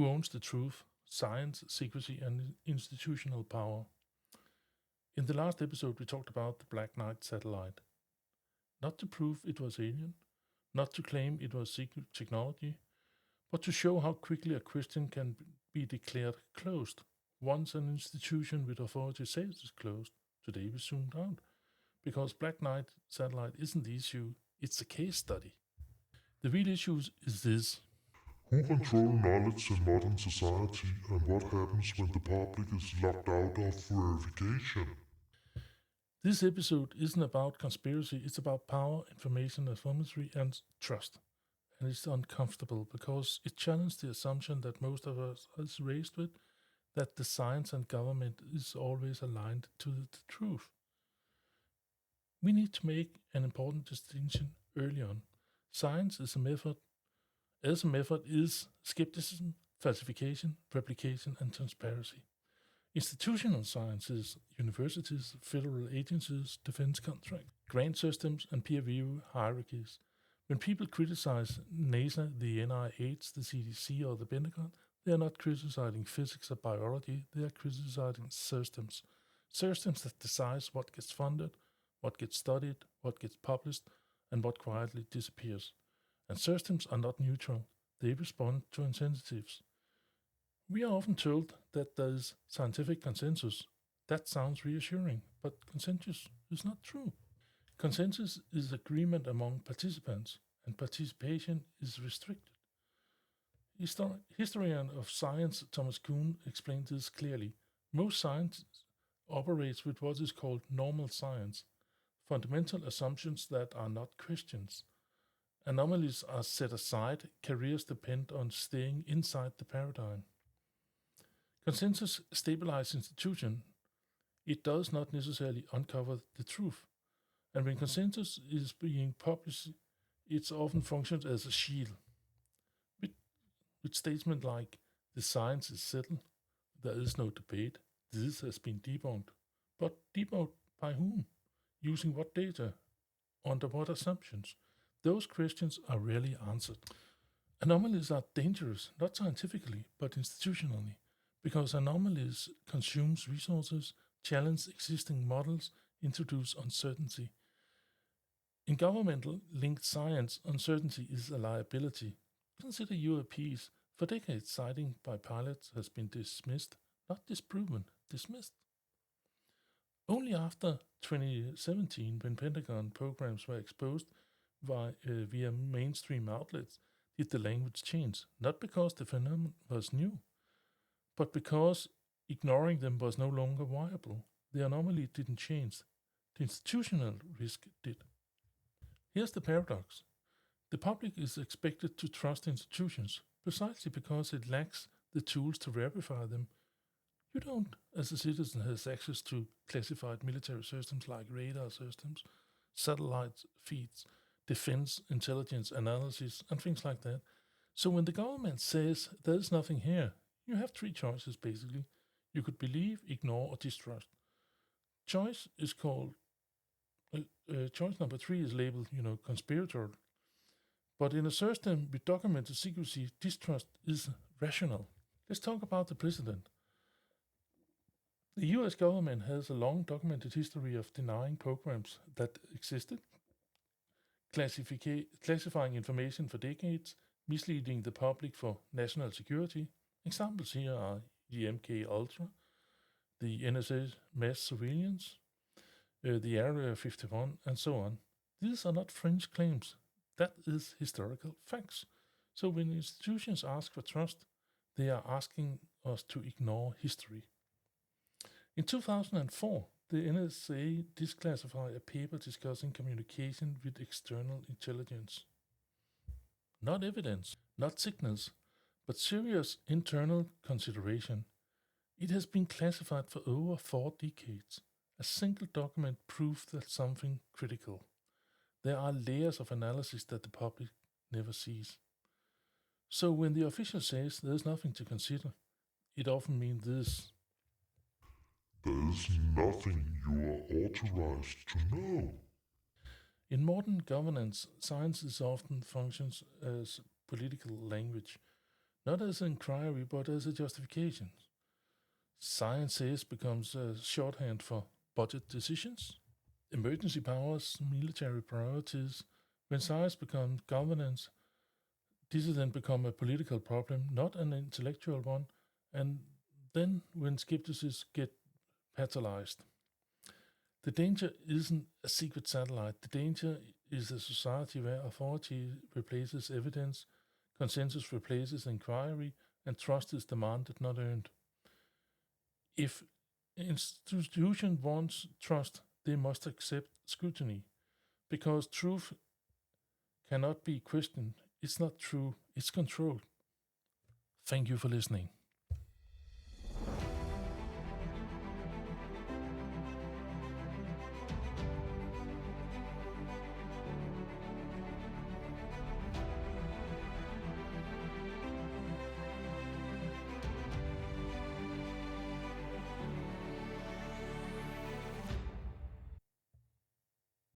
Who owns the truth? Science, secrecy, and institutional power. In the last episode, we talked about the Black Knight satellite. Not to prove it was alien, not to claim it was secret technology, but to show how quickly a question can be declared closed once an institution with authority says it's closed. Today we zoomed out because Black Knight satellite isn't the issue, it's a case study. The real issue is this. Who control knowledge in modern society and what happens when the public is locked out of verification? This episode isn't about conspiracy, it's about power, information, asymmetry, and trust. And it's uncomfortable because it challenges the assumption that most of us is raised with, that the science and government is always aligned to the truth. We need to make an important distinction early on. Science is a method, as a method is skepticism, falsification, replication, and transparency. Institutional sciences, universities, federal agencies, defense contracts, grant systems, and peer review hierarchies. When people criticize NASA, the NIH, the CDC, or the Pentagon, they are not criticizing physics or biology, they are criticizing systems. Systems that decide what gets funded, what gets studied, what gets published, and what quietly disappears. And systems are not neutral, they respond to incentives. We are often told that there is scientific consensus. That sounds reassuring, but consensus is not true. Consensus is agreement among participants, and participation is restricted. Historian of science Thomas Kuhn explained this clearly. Most science operates with what is called normal science, fundamental assumptions that are not questions. Anomalies are set aside, careers depend on staying inside the paradigm. Consensus stabilizes institution. It does not necessarily uncover the truth. And when consensus is being published, it often functions as a shield. With statements like, the science is settled, there is no debate, this has been debunked. But debunked by whom? Using what data? Under what assumptions? Those questions are rarely answered. Anomalies are dangerous, not scientifically, but institutionally, because anomalies consume resources, challenge existing models, introduce uncertainty. In governmental linked science, uncertainty is a liability. Consider UAPs. For decades, sighting by pilots has been dismissed, not disproven, dismissed. Only after 2017, when Pentagon programs were exposed via mainstream outlets, did the language change, not because the phenomenon was new, but because ignoring them was no longer viable. The anomaly didn't change. The institutional risk did. Here's the paradox. The public is expected to trust institutions precisely because it lacks the tools to verify them. You don't, as a citizen, has access to classified military systems like radar systems, satellite feeds, defense, intelligence analysis, and things like that. So when the government says there's nothing here, you have three choices basically. You could believe, ignore, or distrust. Choice is called, choice number three is labeled, conspiratorial. But in a system with documented secrecy, distrust is rational. Let's talk about the president. The US government has a long documented history of denying programs that existed, classifying information for decades, misleading the public for national security. Examples here are the MK Ultra, the NSA mass surveillance, the Area 51, and so on. These are not fringe claims. That is historical facts. So when institutions ask for trust, they are asking us to ignore history. In 2004, the NSA declassified a paper discussing communication with external intelligence. Not evidence, not signals, but serious internal consideration. It has been classified for over 4 decades. A single document proves that something critical. There are layers of analysis that the public never sees. So when the official says there's nothing to consider, it often means this. There is nothing you are authorized to know. In modern governance, science is often functions as political language. not as an inquiry, but as a justification. Science says becomes a shorthand for budget decisions, emergency powers, military priorities. When science becomes governance, this has then become a political problem, not an intellectual one, and then when skeptics get pathologized. The danger isn't a secret satellite. The danger is a society where authority replaces evidence, consensus replaces inquiry, and trust is demanded, not earned. If institution wants trust, they must accept scrutiny, because truth cannot be questioned. It's not true, it's controlled. Thank you for listening.